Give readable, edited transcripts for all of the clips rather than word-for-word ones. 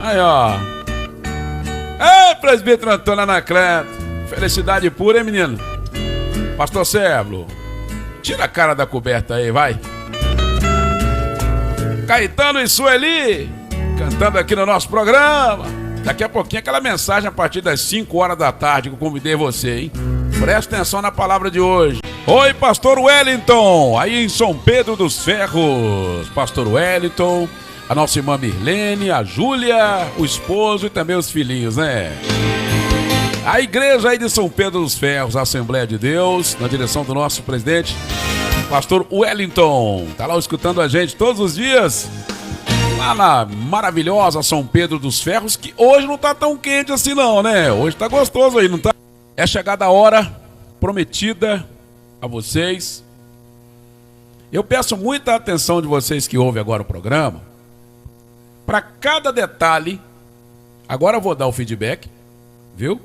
Aí, ó. Ei, presbítero Antônio Anacleto. Felicidade pura, hein, menino? Pastor Seblo, tira a cara da coberta aí, vai. Caetano e Sueli, cantando aqui no nosso programa. Daqui a pouquinho aquela mensagem a partir das 5 horas da tarde que eu convidei você, hein? Presta atenção na palavra de hoje. Oi, Pastor Wellington, aí em São Pedro dos Ferros. Pastor Wellington, a nossa irmã Mirlene, a Júlia, o esposo e também os filhinhos, né? A igreja aí de São Pedro dos Ferros, a Assembleia de Deus, na direção do nosso presidente, Pastor Wellington. Tá lá escutando a gente todos os dias, lá na maravilhosa São Pedro dos Ferros, que hoje não tá tão quente assim não, né? Hoje tá gostoso aí, não tá? É chegada a hora prometida a vocês. Eu peço muita atenção de vocês que ouvem agora o programa. Para cada detalhe, agora eu vou dar o feedback, viu?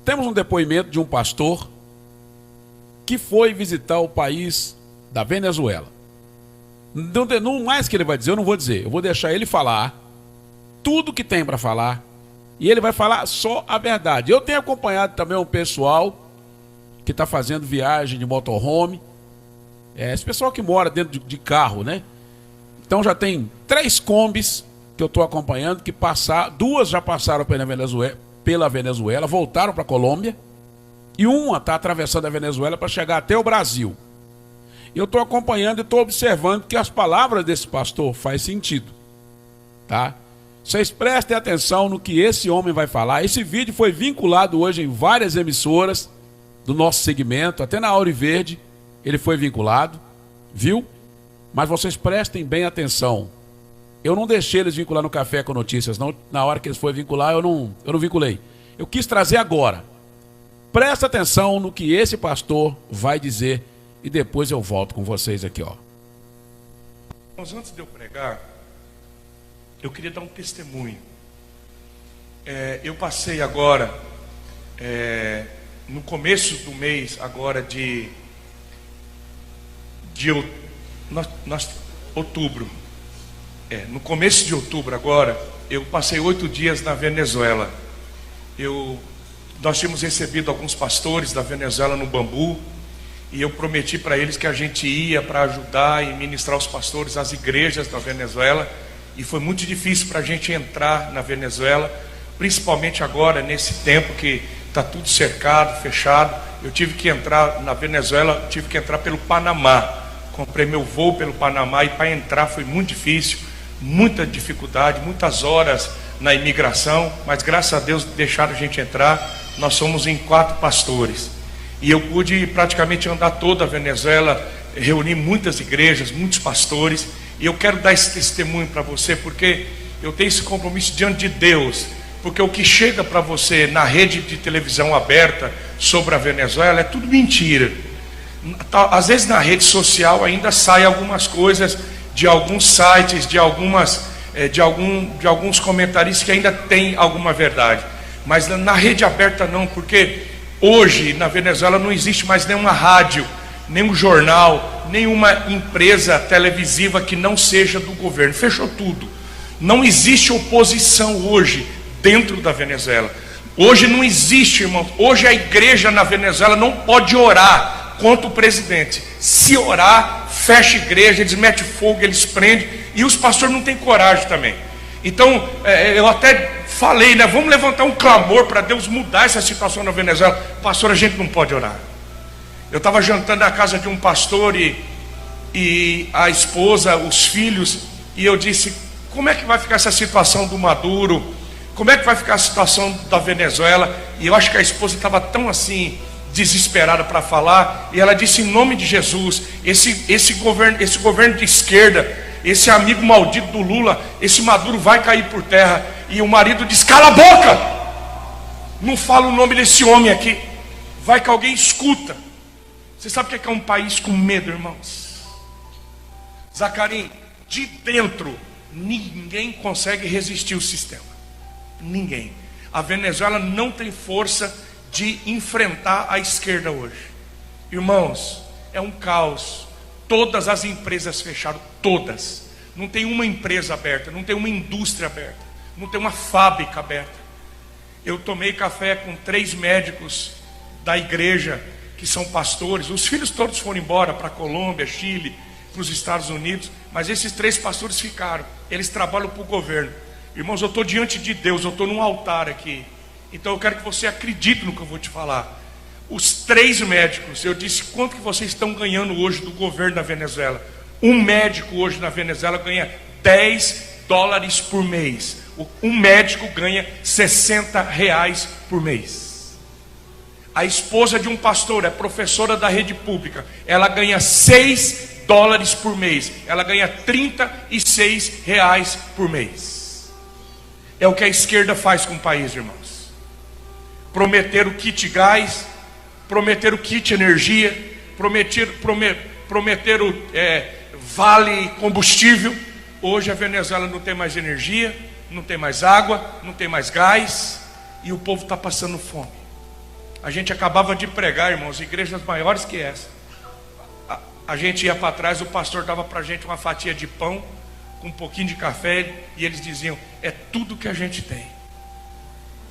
Temos um depoimento de um pastor que foi visitar o país da Venezuela. Não mais que ele vai dizer, eu não vou dizer. Eu vou deixar ele falar tudo que tem para falar. E ele vai falar só a verdade. Eu tenho acompanhado também um pessoal que está fazendo viagem de motorhome. Esse pessoal que mora dentro de carro, né? Então já tem 3 combis que eu estou acompanhando, que duas já passaram pela Venezuela, voltaram para a Colômbia, e uma está atravessando a Venezuela para chegar até o Brasil. Eu estou acompanhando e estou observando que as palavras desse pastor fazem sentido, tá? Vocês prestem atenção no que esse homem vai falar. Esse vídeo foi vinculado hoje em várias emissoras do nosso segmento, até na Auri Verde ele foi vinculado, viu? Mas vocês prestem bem atenção. Eu não deixei eles vincular no Café com Notícias, não. Na hora que eles foram vincular, eu não vinculei. Eu quis trazer agora. Presta atenção no que esse pastor vai dizer e depois eu volto com vocês aqui, ó. Mas antes de eu pregar, eu queria dar um testemunho. Eu passei agora, no começo do mês agora de outubro. No começo de outubro agora, eu passei 8 dias na Venezuela. Nós tínhamos recebido alguns pastores da Venezuela no Bambu, e eu prometi para eles que a gente ia para ajudar e ministrar os pastores às igrejas da Venezuela, e foi muito difícil para a gente entrar na Venezuela, principalmente agora, nesse tempo que está tudo cercado, fechado. Eu tive que entrar na Venezuela, tive que entrar pelo Panamá. Comprei meu voo pelo Panamá, e para entrar foi muito difícil, muita dificuldade, muitas horas na imigração, mas graças a Deus deixaram a gente entrar. Nós somos em 4 pastores, e eu pude praticamente andar toda a Venezuela, reunir muitas igrejas, muitos pastores, e eu quero dar esse testemunho para você, porque eu tenho esse compromisso diante de Deus, porque o que chega para você na rede de televisão aberta sobre a Venezuela é tudo mentira. Às vezes na rede social ainda saem algumas coisas de alguns sites, de alguns comentaristas que ainda tem alguma verdade, mas na rede aberta não, porque hoje na Venezuela não existe mais nenhuma rádio, nenhum jornal, nenhuma empresa televisiva que não seja do governo. Fechou tudo. Não existe oposição hoje dentro da Venezuela. Hoje não existe, irmão. Hoje a igreja na Venezuela não pode orar contra o presidente. Se orar, fecha a igreja, eles metem fogo, eles prendem, e os pastores não têm coragem também. Então, eu até falei, né? Vamos levantar um clamor para Deus mudar essa situação na Venezuela. Pastor, a gente não pode orar. Eu estava jantando na casa de um pastor e a esposa, os filhos, e eu disse: como é que vai ficar essa situação do Maduro? Como é que vai ficar a situação da Venezuela? E eu acho que a esposa estava tão assim, desesperada para falar, e ela disse: em nome de Jesus, esse governo de esquerda, esse amigo maldito do Lula, esse Maduro vai cair por terra. E o marido disse: cala a boca, não fala o nome desse homem aqui, vai que alguém escuta. Você sabe o que é um país com medo, irmãos? Zacarim, de dentro ninguém consegue resistir o sistema, ninguém. A Venezuela não tem força de enfrentar a esquerda hoje. Irmãos, é um caos. Todas as empresas fecharam, todas. Não tem uma empresa aberta, não tem uma indústria aberta. não tem uma fábrica aberta. Eu tomei café com 3 médicos da igreja, que são pastores. Os filhos todos foram embora para a Colômbia, Chile, para os Estados Unidos, mas esses 3 pastores ficaram. Eles trabalham para o governo. Irmãos, eu estou diante de Deus, eu estou num altar aqui. Então eu quero que você acredite no que eu vou te falar. Os 3 médicos, eu disse: quanto que vocês estão ganhando hoje do governo da Venezuela? Um médico hoje na Venezuela ganha $10 por mês. Um médico ganha R$60 por mês. A esposa de um pastor é professora da rede pública. Ela ganha $6 por mês. Ela ganha R$36 por mês. É o que a esquerda faz com o país, irmãos. Prometeram kit gás, prometeram kit energia, prometeram vale combustível. Hoje a Venezuela não tem mais energia, não tem mais água, não tem mais gás, e o povo está passando fome. A gente acabava de pregar, irmãos, igrejas maiores que essa. A gente ia para trás, o pastor dava para a gente uma fatia de pão, com um pouquinho de café, e eles diziam: é tudo que a gente tem.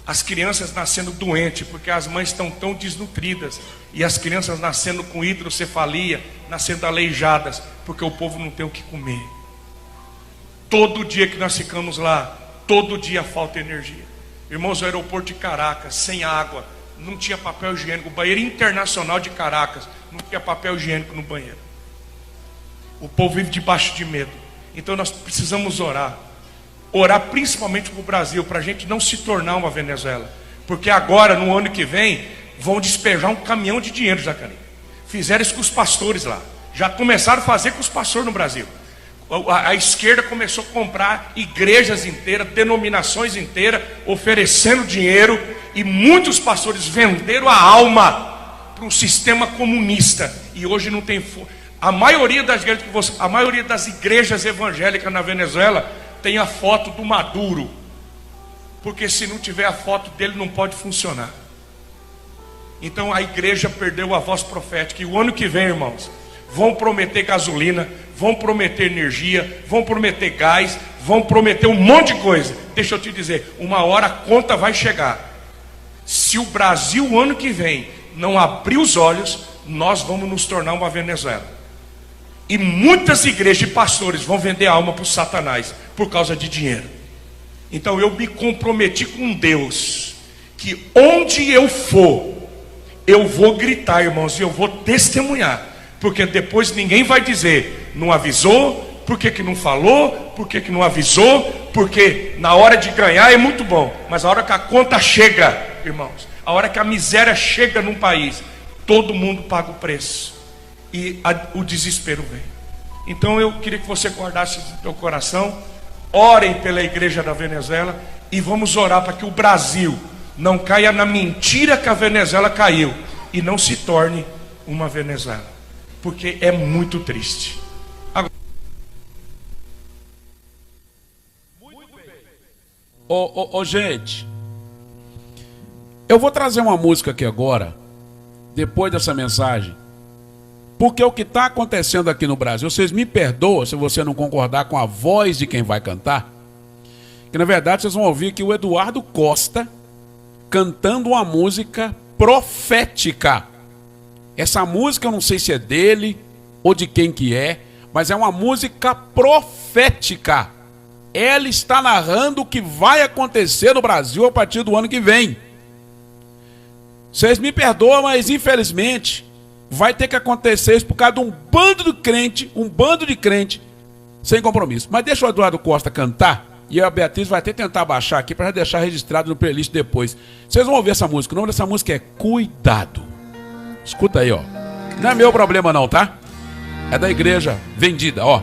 As crianças nascendo doentes, porque as mães estão tão desnutridas, e as crianças nascendo com hidrocefalia, nascendo aleijadas, porque o povo não tem o que comer. Todo dia que nós ficamos lá, todo dia falta energia. Irmãos, o aeroporto de Caracas, sem água, não tinha papel higiênico. O banheiro internacional de Caracas, não tinha papel higiênico no banheiro. O povo vive debaixo de medo. Então nós precisamos orar. Orar principalmente para o Brasil, para a gente não se tornar uma Venezuela. Porque agora, no ano que vem, vão despejar um caminhão de dinheiro, Zacarias. Fizeram isso com os pastores lá. Já começaram a fazer com os pastores no Brasil. A esquerda começou a comprar igrejas inteiras, denominações inteiras, oferecendo dinheiro, e muitos pastores venderam a alma para um sistema comunista. E hoje não tem a maioria das igrejas evangélicas na Venezuela tem a foto do Maduro, porque se não tiver a foto dele não pode funcionar. Então a igreja perdeu a voz profética. E o ano que vem, irmãos, vão prometer gasolina, vão prometer energia, vão prometer gás, vão prometer um monte de coisa. Deixa eu te dizer, uma hora a conta vai chegar. Se o Brasil, o ano que vem, não abrir os olhos, nós vamos nos tornar uma Venezuela. E muitas igrejas e pastores vão vender alma para o Satanás por causa de dinheiro. Então eu me comprometi com Deus, que onde eu for, eu vou gritar, irmãos, e eu vou testemunhar. Porque depois ninguém vai dizer: não avisou, por que não falou, por que não avisou. Porque na hora de ganhar é muito bom, mas a hora que a conta chega, irmãos, a hora que a miséria chega num país, todo mundo paga o preço, e o desespero vem. Então eu queria que você guardasse no teu coração. Orem pela igreja da Venezuela, e vamos orar para que o Brasil não caia na mentira que a Venezuela caiu, e não se torne uma Venezuela, porque é muito triste. Agora... Gente, eu vou trazer uma música aqui agora, depois dessa mensagem, porque o que está acontecendo aqui no Brasil, vocês me perdoam se você não concordar com a voz de quem vai cantar, que na verdade vocês vão ouvir que o Eduardo Costa cantando uma música profética. Essa música eu não sei se é dele ou de quem que é, mas é uma música profética. Ela está narrando o que vai acontecer no Brasil a partir do ano que vem. Vocês me perdoam, mas infelizmente vai ter que acontecer isso por causa de um bando de crente sem compromisso. Mas deixa o Eduardo Costa cantar, e a Beatriz vai até tentar baixar aqui para deixar registrado no playlist depois. Vocês vão ouvir essa música. O nome dessa música é Cuidado. Escuta aí, ó. Não é meu problema não, tá? É da igreja vendida, ó.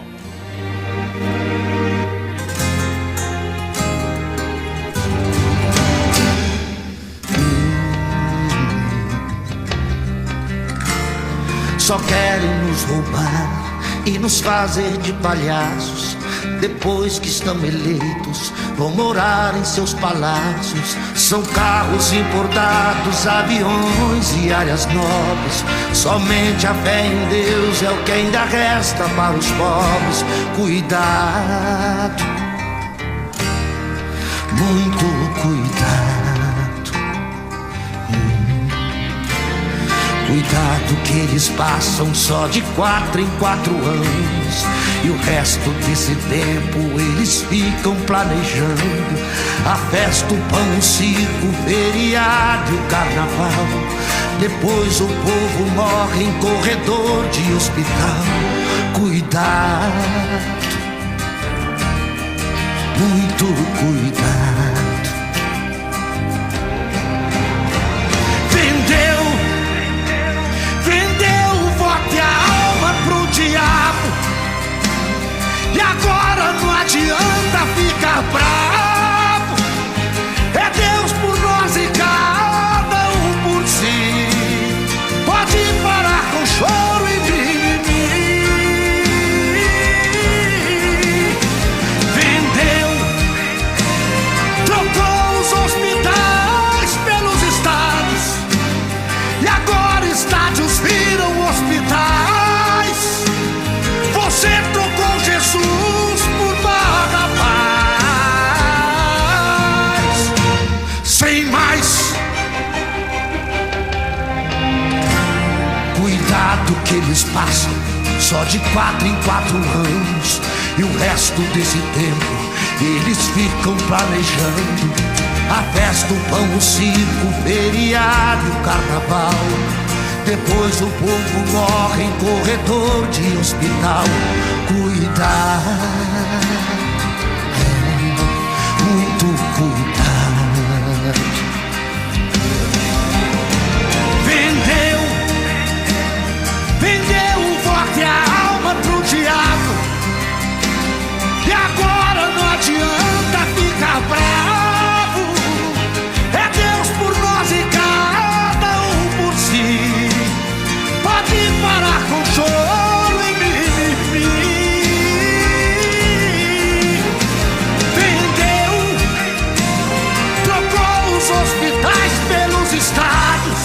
Só querem nos roubar e nos fazer de palhaços. Depois que estão eleitos, vão morar em seus palácios. São carros importados, aviões e áreas nobres. Somente a fé em Deus é o que ainda resta para os pobres. Cuidado, muito cuidado. Cuidado que eles passam só de 4 em 4 anos, e o resto desse tempo eles ficam planejando a festa, o pão, o circo, o feriado e o carnaval. Depois o povo morre em corredor de hospital. Cuidado, muito cuidado. Vendeu o voto e a alma pro diabo, e agora não adianta ficar bravo. É Deus por nós e cada um por si. Pode parar com choro e mimimi. Vendeu, trocou os hospitais pelos estádios, e agora estádios viram hospitais. Você trocou Jesus por Barrabás. Sem mais. Cuidado que eles passam só de 4 em 4 anos, e o resto desse tempo eles ficam planejando a festa, o pão, o circo, o feriado e o carnaval. Depois o povo morre em corredor de hospital. Cuidado, muito cuidado. Vendeu o voto e a alma pro diabo, e agora não adianta ficar bravo. É Deus por nós e cada um por si. Pode parar com choro e mimimi. Vendeu, trocou os hospitais pelos estádios,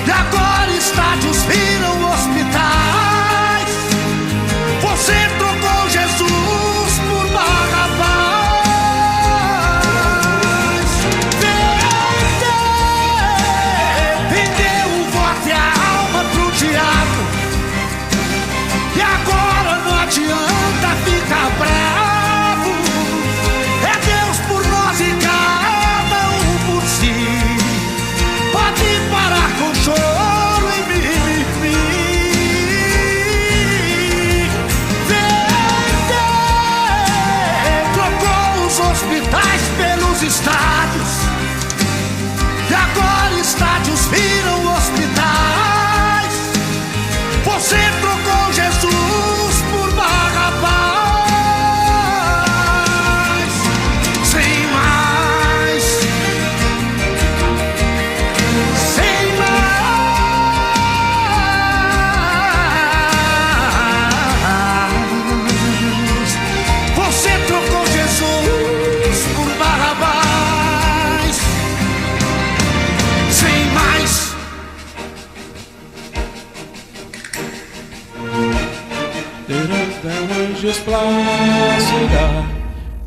e agora estádios viram hospitais. Você trocou Jesus por Barrabás. Vendeu o voto e a alma pro diabo, e agora não adianta ficar bravo. É Deus por nós e cada um por si. Pode parar com choro e mimimi. Trocou os hospitais pelos estádios, e agora estádios viram hospitais. Você trocou Jesus por Barrabás. Sem mais. Sem mais. Você trocou Jesus por Barrabás. Sem mais.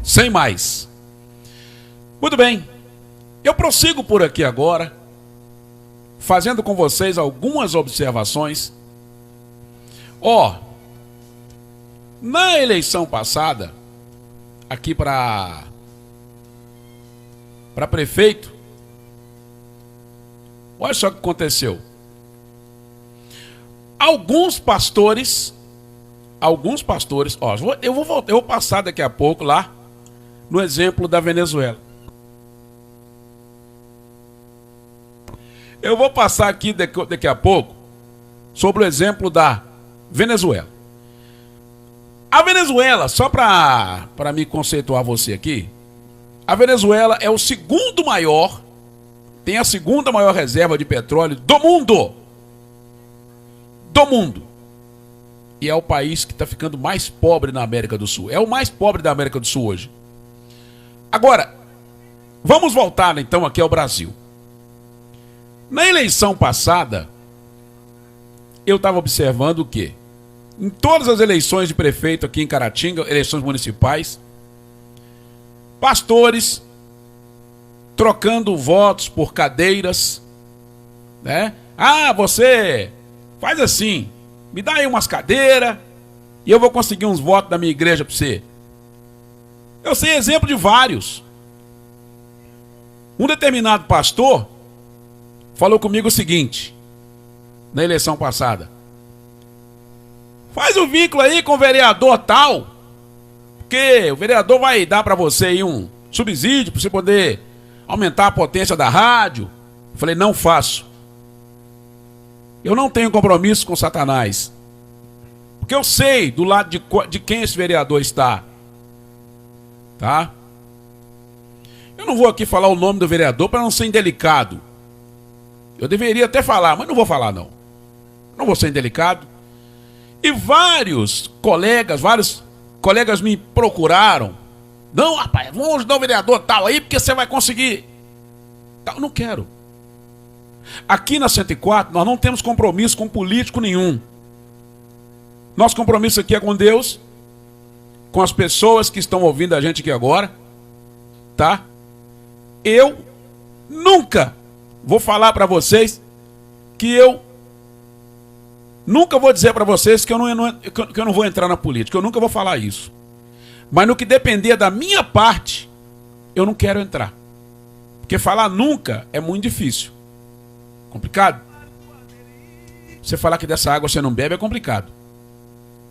Sem mais. Muito bem. Eu prossigo por aqui agora, fazendo com vocês algumas observações. Na eleição passada, aqui para prefeito, olha só o que aconteceu. Alguns pastores, eu vou passar daqui a pouco lá no exemplo da Venezuela. Eu vou passar aqui daqui a pouco sobre o exemplo da Venezuela. A Venezuela, só para me conceituar você aqui, a Venezuela é o segundo maior, tem a segunda maior reserva de petróleo do mundo. Do mundo. E é o país que está ficando mais pobre na América do Sul. É o mais pobre da América do Sul hoje. Agora, vamos voltar então aqui ao Brasil. Na eleição passada, eu estava observando o quê? Em todas as eleições de prefeito aqui em Caratinga, eleições municipais, pastores trocando votos por cadeiras, né? Ah, você faz assim, me dá aí umas cadeiras e eu vou conseguir uns votos da minha igreja para você. Eu sei exemplo de vários. Um determinado pastor falou comigo o seguinte, na eleição passada: faz o vínculo aí com o vereador tal, porque o vereador vai dar para você aí um subsídio para você poder aumentar a potência da rádio. Eu falei: não faço. Eu não tenho compromisso com Satanás, porque eu sei do lado de quem esse vereador está, tá? Eu não vou aqui falar o nome do vereador para não ser indelicado. Eu deveria até falar, mas não vou falar não. Não vou ser indelicado. E vários colegas me procuraram. Não, rapaz, vamos ajudar o vereador tal aí, porque você vai conseguir. Eu não quero. Aqui na 104, nós não temos compromisso com político nenhum. Nosso compromisso aqui é com Deus, com as pessoas que estão ouvindo a gente aqui agora, tá? Eu nunca vou falar para vocês que eu nunca vou dizer para vocês que eu não vou entrar na política. Eu nunca vou falar isso. Mas no que depender da minha parte, eu não quero entrar. Porque falar nunca é muito difícil. Complicado? Você falar que dessa água você não bebe é complicado.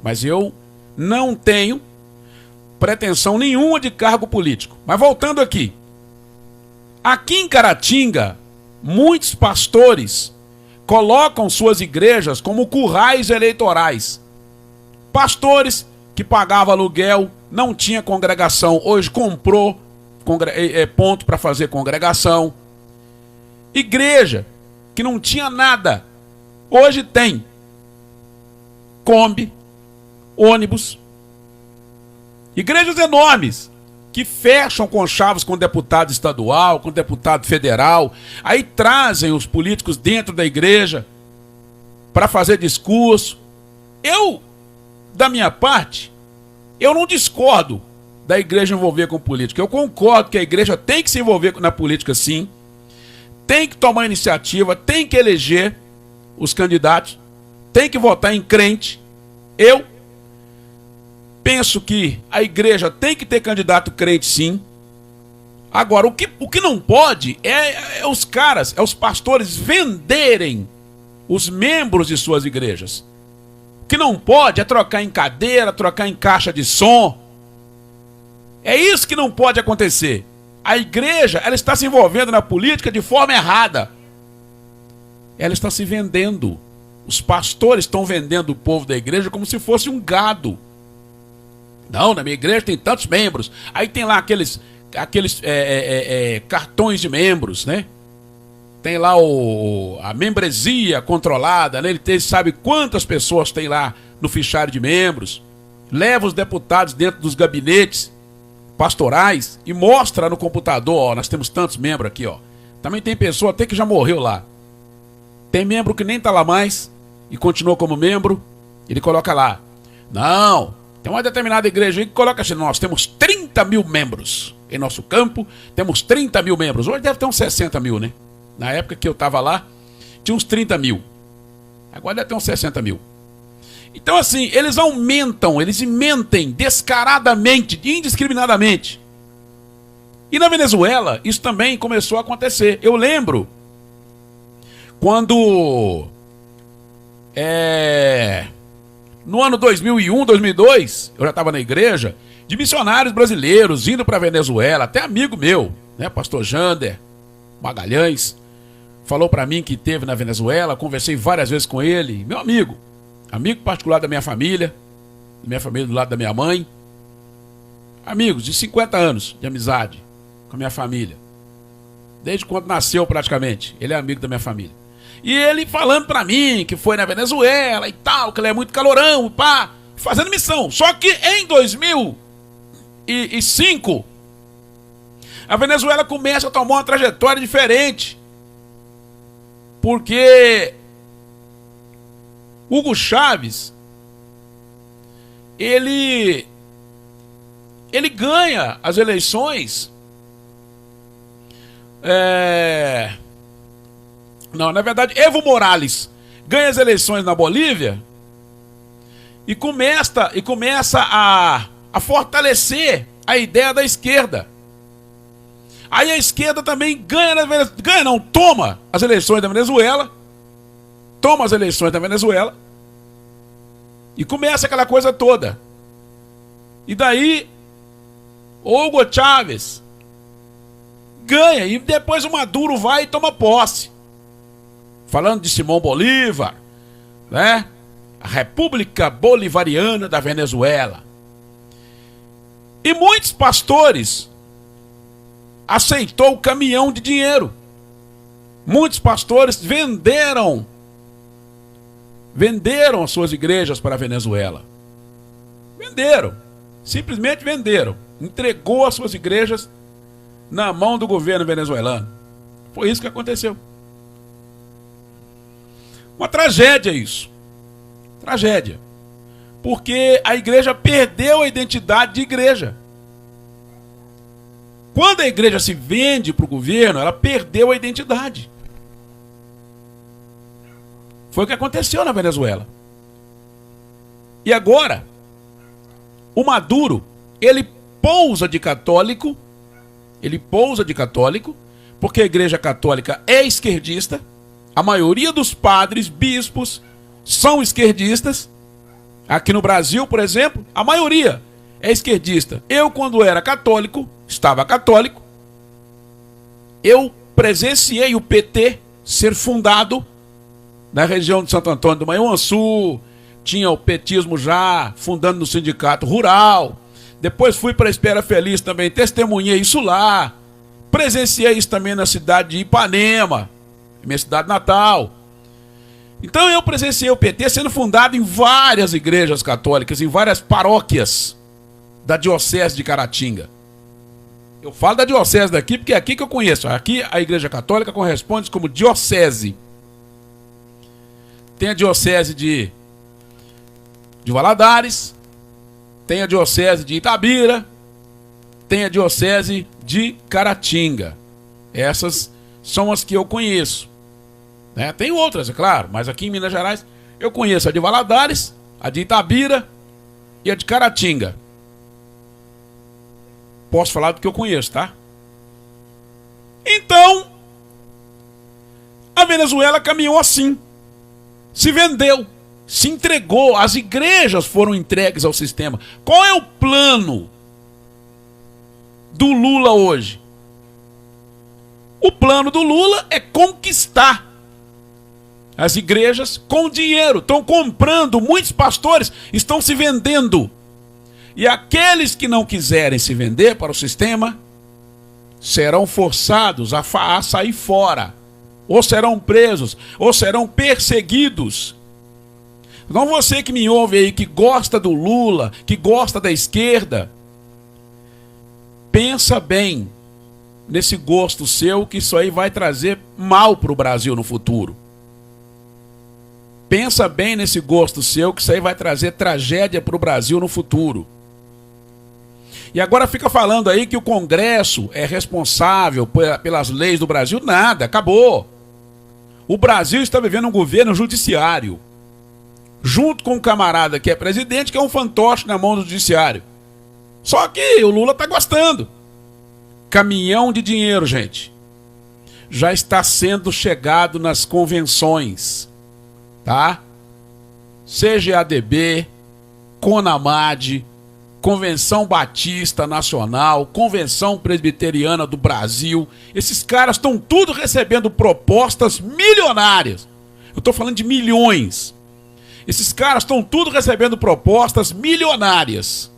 Mas eu não tenho pretensão nenhuma de cargo político. Mas voltando aqui. Aqui em Caratinga, muitos pastores colocam suas igrejas como currais eleitorais. Pastores que pagavam aluguel, não tinha congregação, hoje comprou ponto para fazer congregação. Igreja que não tinha nada, hoje tem Kombi, ônibus. Igrejas enormes que fecham conchavos com deputado estadual, com deputado federal, aí trazem os políticos dentro da igreja para fazer discurso. Eu, da minha parte, eu não discordo da igreja envolver com política. Eu concordo que a igreja tem que se envolver na política, sim. Tem que tomar iniciativa, tem que eleger os candidatos, tem que votar em crente. Eu penso que a igreja tem que ter candidato crente, sim. Agora, o que não pode é os caras, os pastores venderem os membros de suas igrejas. O que não pode é trocar em cadeira, trocar em caixa de som. É isso que não pode acontecer. A igreja, ela está se envolvendo na política de forma errada. Ela está se vendendo. Os pastores estão vendendo o povo da igreja como se fosse um gado. Não, na minha igreja tem tantos membros. Aí tem lá aqueles cartões de membros, né? Tem lá a membresia controlada, né? Ele sabe quantas pessoas tem lá no fichário de membros. Leva os deputados dentro dos gabinetes pastorais e mostra no computador, ó, nós temos tantos membros aqui, ó. Também tem pessoa até que já morreu lá. Tem membro que nem tá lá mais e continua como membro, ele coloca lá. Não, tem uma determinada igreja aí que coloca assim: nós temos 30 mil membros em nosso campo, temos 30 mil membros. Hoje deve ter uns 60 mil, né? Na época que eu tava lá, tinha uns 30 mil. Agora deve ter uns 60 mil. Então assim, eles aumentam, eles mentem descaradamente, indiscriminadamente. E na Venezuela, isso também começou a acontecer. Eu lembro quando no ano 2001, 2002, eu já estava na igreja, de missionários brasileiros indo para a Venezuela, até amigo meu, né, pastor Jander Magalhães, falou para mim que esteve na Venezuela, conversei várias vezes com ele, meu amigo particular da minha família do lado da minha mãe, amigos de 50 anos de amizade com a minha família, desde quando nasceu praticamente, ele é amigo da minha família. E ele falando pra mim que foi na Venezuela e tal, que ele é muito calorão, pá, fazendo missão. Só que em 2005, a Venezuela começa a tomar uma trajetória diferente. Porque Hugo Chávez, ele ele ganha as eleições. Não, na verdade, Evo Morales ganha as eleições na Bolívia e começa a fortalecer a ideia da esquerda. Aí a esquerda também toma as eleições da Venezuela. Toma as eleições da Venezuela. E começa aquela coisa toda. E daí, Hugo Chávez ganha. E depois o Maduro vai e toma posse. Falando de Simão Bolívar, né? A República Bolivariana da Venezuela. E muitos pastores aceitou o caminhão de dinheiro. Muitos pastores venderam as suas igrejas para a Venezuela. Venderam. Simplesmente venderam. Entregou as suas igrejas na mão do governo venezuelano. Foi isso que aconteceu. Uma tragédia isso. Tragédia. Porque a igreja perdeu a identidade de igreja. Quando a igreja se vende para o governo, ela perdeu a identidade. Foi o que aconteceu na Venezuela. E agora, o Maduro, ele pousa de católico, porque a igreja católica é esquerdista, a maioria dos padres, bispos, são esquerdistas. Aqui no Brasil, por exemplo, a maioria é esquerdista. Eu, quando era católico, estava católico, eu presenciei o PT ser fundado na região de Santo Antônio do Manhuaçu, tinha o petismo já fundando no sindicato rural, depois fui para a Espera Feliz também, testemunhei isso lá, presenciei isso também na cidade de Ipanema, minha cidade natal. Então eu presenciei o PT sendo fundado em várias igrejas católicas, em várias paróquias da diocese de Caratinga. Eu falo da diocese daqui porque é aqui que eu conheço. Aqui a igreja católica corresponde como diocese. Tem a diocese de Valadares, tem a diocese de Itabira, tem a diocese de Caratinga. Essas são as que eu conheço. Né? Tem outras, é claro, mas aqui em Minas Gerais eu conheço a de Valadares, a de Itabira e a de Caratinga. Posso falar do que eu conheço, tá? Então, a Venezuela caminhou assim. Se vendeu, se entregou, as igrejas foram entregues ao sistema. Qual é o plano do Lula hoje? O plano do Lula é conquistar as igrejas com dinheiro. Estão comprando, muitos pastores estão se vendendo. E aqueles que não quiserem se vender para o sistema serão forçados a sair fora, ou serão presos, ou serão perseguidos. Então você que me ouve aí, que gosta do Lula, que gosta da esquerda, pensa bem nesse gosto seu, que isso aí vai trazer mal para o Brasil no futuro. Pensa bem nesse gosto seu, que isso aí vai trazer tragédia para o Brasil no futuro. E agora fica falando aí que o Congresso é responsável pelas leis do Brasil. Nada, acabou. O Brasil está vivendo um governo judiciário, junto com um camarada que é presidente, que é um fantoche na mão do judiciário. Só que o Lula está gostando. Caminhão de dinheiro, gente, já está sendo chegado nas convenções, tá? CGADB, CONAMAD, Convenção Batista Nacional, Convenção Presbiteriana do Brasil. Esses caras estão tudo recebendo propostas milionárias. Eu estou falando de milhões. Esses caras estão tudo recebendo propostas milionárias,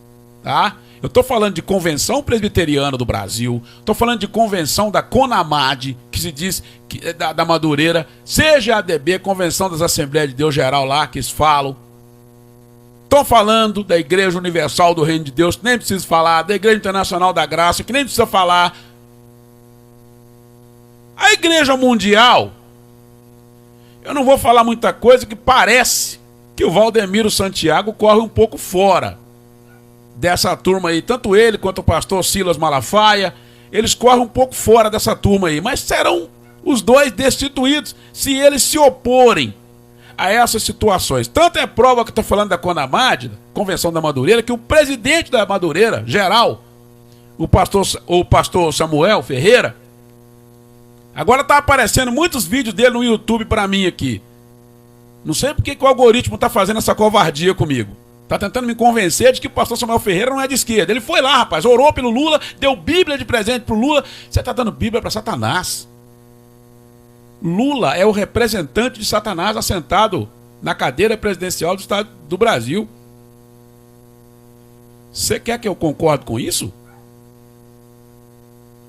tá? Eu estou falando de Convenção Presbiteriana do Brasil, estou falando de convenção da CONAMAD, que se diz que é da Madureira, CGADB, Convenção das Assembleias de Deus Geral lá, que eles falam. Estou falando da Igreja Universal do Reino de Deus, que nem preciso falar, da Igreja Internacional da Graça, que nem precisa falar. A Igreja Mundial, eu não vou falar muita coisa, que parece que o Valdemiro Santiago corre um pouco fora, dessa turma aí, tanto ele quanto o pastor Silas Malafaia, eles correm um pouco fora dessa turma aí, mas serão os dois destituídos se eles se oporem a essas situações. Tanto é prova que eu estou falando da CONAMAD, Convenção da Madureira, que o presidente da Madureira, geral, o pastor Samuel Ferreira, agora está aparecendo muitos vídeos dele no YouTube para mim aqui. Não sei porque que o algoritmo está fazendo essa covardia comigo. Está tentando me convencer de que o pastor Samuel Ferreira não é de esquerda. Ele foi lá, rapaz, orou pelo Lula, deu Bíblia de presente pro Lula. Você está dando Bíblia para Satanás. Lula é o representante de Satanás assentado na cadeira presidencial do Estado do Brasil. Você quer que eu concorde com isso?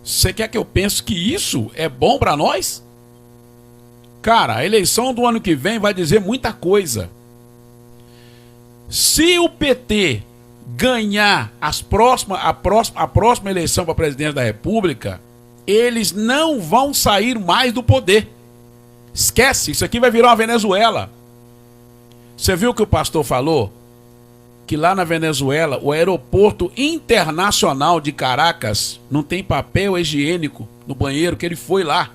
Você quer que eu pense que isso é bom para nós? Cara, a eleição do ano que vem vai dizer muita coisa. Se o PT ganhar a próxima eleição para presidente da República, eles não vão sair mais do poder. Esquece, isso aqui vai virar uma Venezuela. Você viu o que o pastor falou? Que lá na Venezuela, o aeroporto internacional de Caracas não tem papel higiênico no banheiro, que ele foi lá.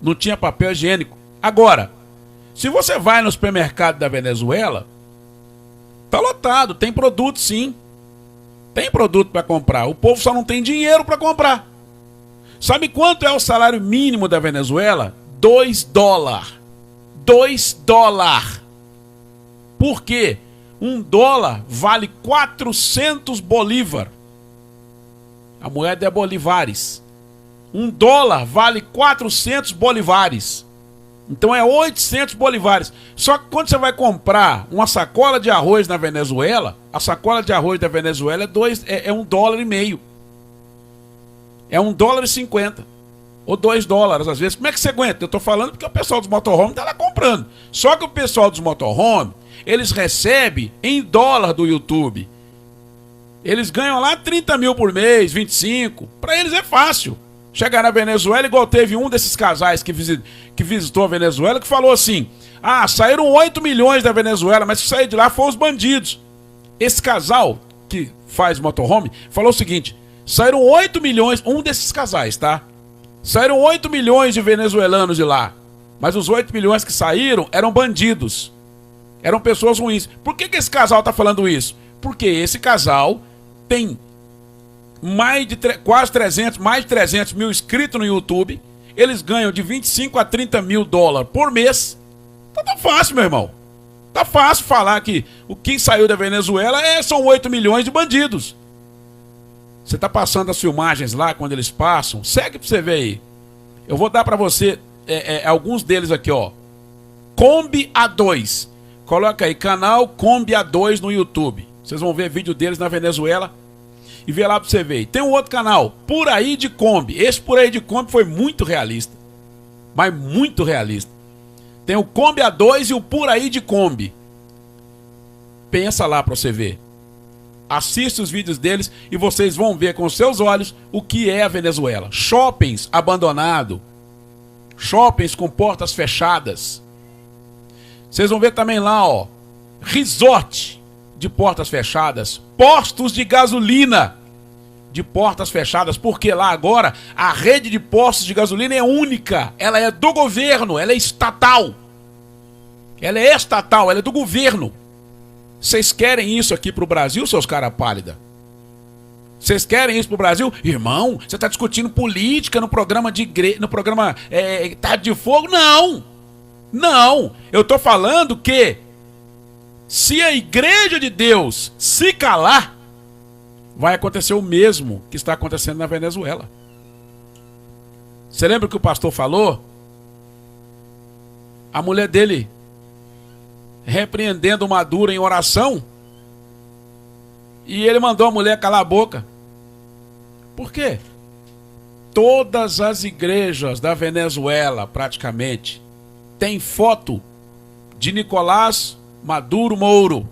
Não tinha papel higiênico. Agora, se você vai no supermercado da Venezuela, tá lotado, tem produto sim. Tem produto para comprar. O povo só não tem dinheiro para comprar. Sabe quanto é o salário mínimo da Venezuela? $2. $2. Por quê? $1 vale 400 bolívar. A moeda é bolivares. $1 vale 400 bolivares. Então é 800 bolivares. Só que quando você vai comprar uma sacola de arroz na Venezuela, a sacola de arroz da Venezuela é $1,50. É $1,50. Ou $2 às vezes. Como é que você aguenta? Eu tô falando porque o pessoal dos motorhome tá lá comprando. Só que o pessoal dos motorhome, eles recebem em dólar do YouTube. Eles ganham lá 30 mil por mês, 25. Para eles é fácil. Chegar na Venezuela, igual teve um desses casais que visitou a Venezuela, que falou assim: ah, saíram 8 milhões da Venezuela, mas que saíram de lá foram os bandidos. Esse casal que faz motorhome falou o seguinte: saíram 8 milhões, um desses casais, tá? Saíram 8 milhões de venezuelanos de lá. Mas os 8 milhões que saíram eram bandidos. Eram pessoas ruins. Por que esse casal tá falando isso? Porque esse casal tem mais de 300 mil inscritos no YouTube. Eles ganham de 25 a 30 mil dólares por mês. Então tá fácil, meu irmão. Tá fácil falar que o que saiu da Venezuela são 8 milhões de bandidos. Você tá passando as filmagens lá, quando eles passam. Segue pra você ver aí. Eu vou dar pra você alguns deles aqui, ó. Kombi A2. Coloca aí, canal Kombi A2 no YouTube. Vocês vão ver vídeo deles na Venezuela. E vê lá pra você ver. Tem um outro canal, Por Aí de Kombi. Esse Por Aí de Kombi foi muito realista. Mas muito realista. Tem o Kombi A2 e o Por Aí de Kombi. Pensa lá pra você ver. Assiste os vídeos deles e vocês vão ver com seus olhos o que é a Venezuela. Shoppings abandonados. Shoppings com portas fechadas. Vocês vão ver também lá, ó. Resort de portas fechadas. Postos de gasolina de portas fechadas. Porque lá agora a rede de postos de gasolina é única. Ela é do governo. Ela é estatal. Ela é estatal. Ela é do governo. Vocês querem isso aqui pro Brasil, seus cara pálida? Vocês querem isso pro Brasil? Irmão, você tá discutindo política no programa de igreja, no programa Tarde de Fogo? Não! Não! Eu tô falando que se a igreja de Deus se calar, vai acontecer o mesmo que está acontecendo na Venezuela. Você lembra o que o pastor falou? A mulher dele repreendendo o Maduro em oração, e ele mandou a mulher calar a boca. Por quê? Todas as igrejas da Venezuela, praticamente, tem foto de Nicolás Maduro Mouro,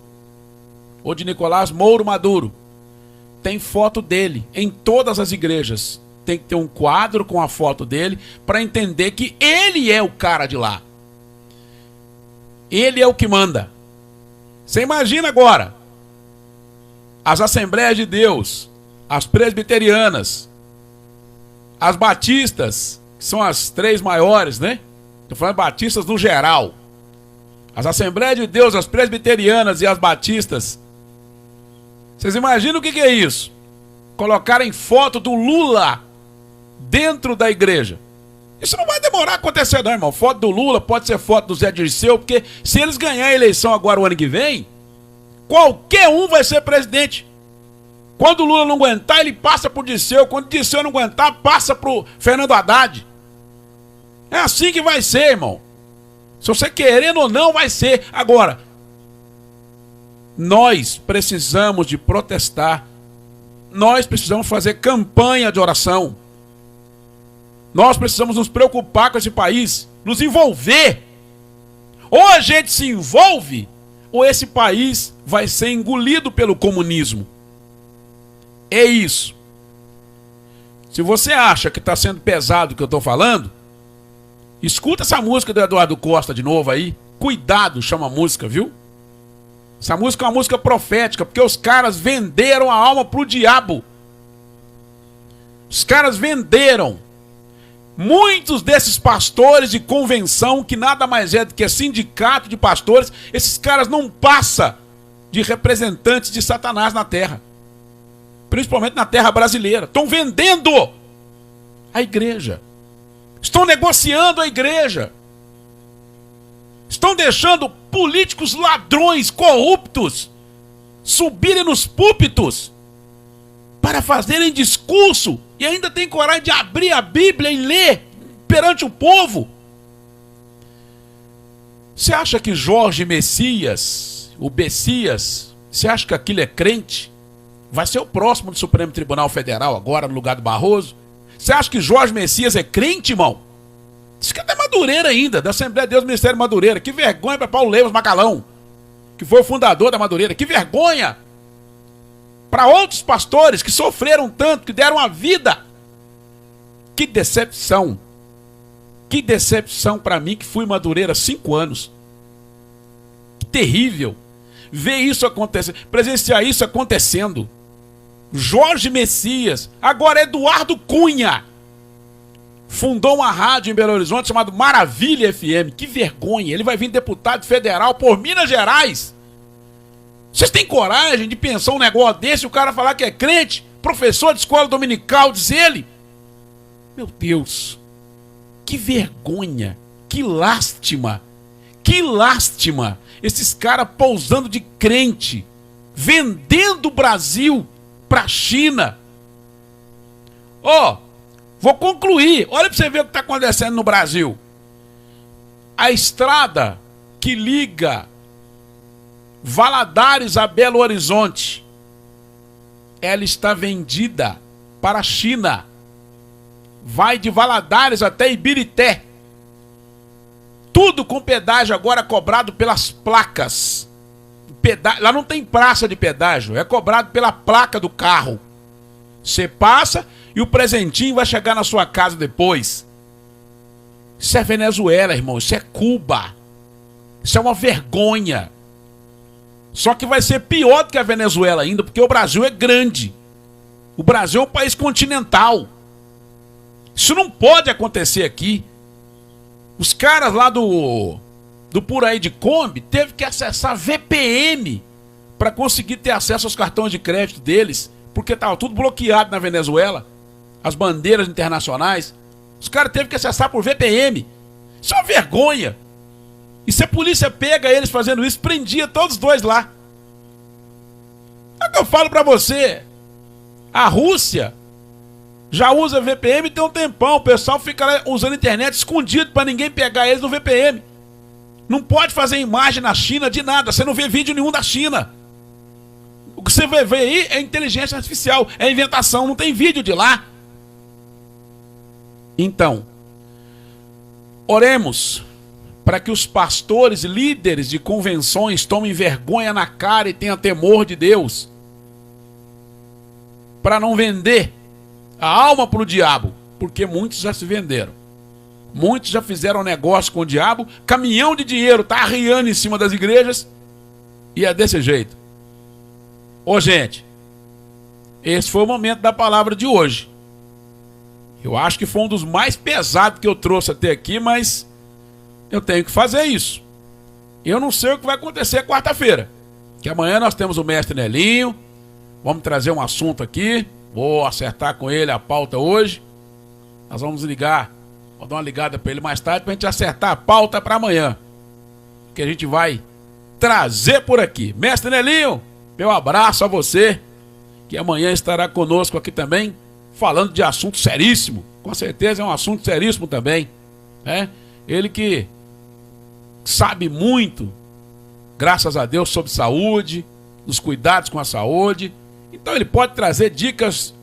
ou de Nicolás Mouro Maduro. Tem foto dele em todas as igrejas. Tem que ter um quadro com a foto dele para entender que ele é o cara de lá. Ele é o que manda. Você imagina agora as Assembleias de Deus, as presbiterianas, as batistas, que são as 3 maiores, né? Estou falando batistas no geral. As Assembleias de Deus, as presbiterianas e as batistas. Vocês imaginam o que é isso? Colocarem foto do Lula dentro da igreja. Isso não vai demorar a acontecer não, irmão. Foto do Lula, pode ser foto do Zé Dirceu, porque se eles ganharem a eleição agora o ano que vem, qualquer um vai ser presidente. Quando o Lula não aguentar, ele passa pro Dirceu. Quando o Dirceu não aguentar, passa pro Fernando Haddad. É assim que vai ser, irmão. Se você querendo ou não, vai ser. Agora, nós precisamos de protestar. Nós precisamos fazer campanha de oração. Nós precisamos nos preocupar com esse país, nos envolver. Ou a gente se envolve, ou esse país vai ser engolido pelo comunismo. É isso. Se você acha que está sendo pesado o que eu estou falando, escuta essa música do Eduardo Costa de novo aí. Cuidado, chama a música, viu? Essa música é uma música profética, porque os caras venderam a alma pro diabo. Os caras venderam. Muitos desses pastores de convenção, que nada mais é do que sindicato de pastores, esses caras não passam de representantes de Satanás na terra. Principalmente na terra brasileira. Estão vendendo a igreja. Estão negociando a igreja. Estão deixando políticos ladrões, corruptos, subirem nos púlpitos para fazerem discurso e ainda tem coragem de abrir a Bíblia e ler perante o povo. Você acha que Jorge Messias, o Messias, você acha que aquilo é crente? Vai ser o próximo do Supremo Tribunal Federal agora no lugar do Barroso? Você acha que Jorge Messias é crente, irmão? Isso que é da Madureira ainda, da Assembleia de Deus do Ministério Madureira. Que vergonha para Paulo Lemos Macalão, que foi o fundador da Madureira. Que vergonha para outros pastores que sofreram tanto, que deram a vida. Que decepção. Que decepção para mim, que fui Madureira há 5 anos. Que terrível ver isso acontecer, presenciar isso acontecendo. Jorge Messias, agora Eduardo Cunha, fundou uma rádio em Belo Horizonte chamada Maravilha FM. Que vergonha, ele vai vir deputado federal por Minas Gerais. Vocês têm coragem de pensar um negócio desse, o cara falar que é crente, professor de escola dominical, diz ele? Meu Deus, que vergonha, que lástima, que lástima. Esses caras pousando de crente, vendendo o Brasil para a China. Vou concluir. Olha para você ver o que está acontecendo no Brasil. A estrada que liga Valadares a Belo Horizonte, ela está vendida para a China. Vai de Valadares até Ibirité. Tudo com pedágio agora cobrado pelas placas. Lá não tem praça de pedágio, é cobrado pela placa do carro. Você passa e o presentinho vai chegar na sua casa depois. Isso é Venezuela, irmão, isso é Cuba. Isso é uma vergonha. Só que vai ser pior do que a Venezuela ainda, porque o Brasil é grande. O Brasil é um país continental. Isso não pode acontecer aqui. Os caras lá do Por Aí de Kombi teve que acessar VPN para conseguir ter acesso aos cartões de crédito deles, porque estava tudo bloqueado na Venezuela, as bandeiras internacionais. Os caras teve que acessar por VPN. Isso é uma vergonha. E se a polícia pega eles fazendo isso, prendia todos os dois lá. É o que eu falo para você. A Rússia já usa VPN tem um tempão. O pessoal fica lá usando a internet escondido para ninguém pegar eles no VPN. Não pode fazer imagem na China de nada. Você não vê vídeo nenhum da China. O que você vai ver aí é inteligência artificial, é inventação, não tem vídeo de lá. Então, oremos para que os pastores e líderes de convenções tomem vergonha na cara e tenham temor de Deus, para não vender a alma para o diabo, porque muitos já se venderam. Muitos já fizeram negócio com o diabo, caminhão de dinheiro está arriando em cima das igrejas, e é desse jeito. Ô gente, esse foi o momento da palavra de hoje. Eu acho que foi um dos mais pesados que eu trouxe até aqui, mas eu tenho que fazer isso. Eu não sei o que vai acontecer quarta-feira, que amanhã nós temos o mestre Nelinho, vamos trazer um assunto aqui, vou acertar com ele a pauta hoje, nós vamos ligar, vou dar uma ligada para ele mais tarde para a gente acertar a pauta para amanhã, que a gente vai trazer por aqui. Mestre Nelinho, meu abraço a você, que amanhã estará conosco aqui também, falando de assunto seríssimo, com certeza é um assunto seríssimo também, né? Ele que sabe muito, graças a Deus, sobre saúde, nos cuidados com a saúde, então ele pode trazer dicas